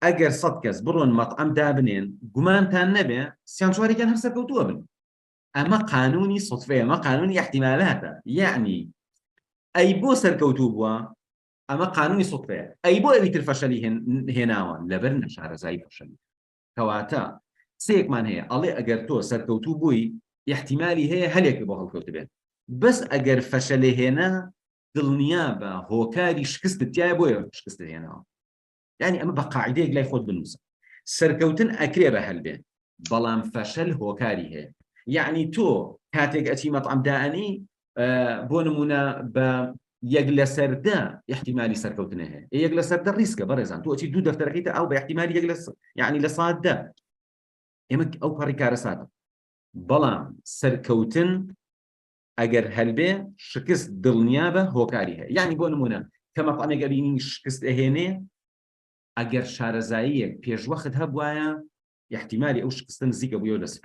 ئەگەر 100 کەس بڕۆن مەطعەم دابنێن گومانتان نەبێ سیان چوارێکیان هەر سەرکەوتووە بن. ئەمە قانونی سوتفەیە، ئەمە قانونی احتیمالاتە. یعنی ئەی بۆ سەرکەوتوو بووە ئەمە قانونی سوتفەیە، ئەی بۆ ئەویتر فەشەلی هێناوە لەبەر نەشارەزایی فەشەلی. کەواتە سێکمان هەیە ئەڵێ ئەگەر تۆ سەرکەوتوو بووی احتیمالی هەیە هەلێک بۆ هەڵکەوت بێت، بەس ئەگەر فەشەلێ هێنا دڵنیا بە هۆکاری شکستت تایە بۆیە شکستت هێناوە. یعنی ئەمە بە قاعدەیەک لای خۆت بنووسە، سەرکەوتن ئەکرێ بە هەلبێ بەڵام فەشەل هۆکاری هەیە. یعنی تۆ کاتێک ئەچی مەطعەم دائەنی بۆ نمونە بە یەک لە سەردا احتیمالی سەرکەوتنە هەیە، یەک لە سەردا ریسکە بەڕێزان، تۆ ئەچی دوو دەفتەرەکەیتە ئەو بە احتیمالی یەک لە یعنی لە سادە ئێمە ئەو پەڕی کارە سادە. بەڵام سەرکەوتن ئەگەر هەلبێ شکست دڵنیا بە هۆکاری هەیە. یعنی بۆ نمونە کە مەطعەمێک ئەبینی شکست ئەهێنێ ئەگەر شارەزاییەک پێشوەخت هەبوایە احتیمالی ئەو شکستن نزیکە بوویەوە لەسەر.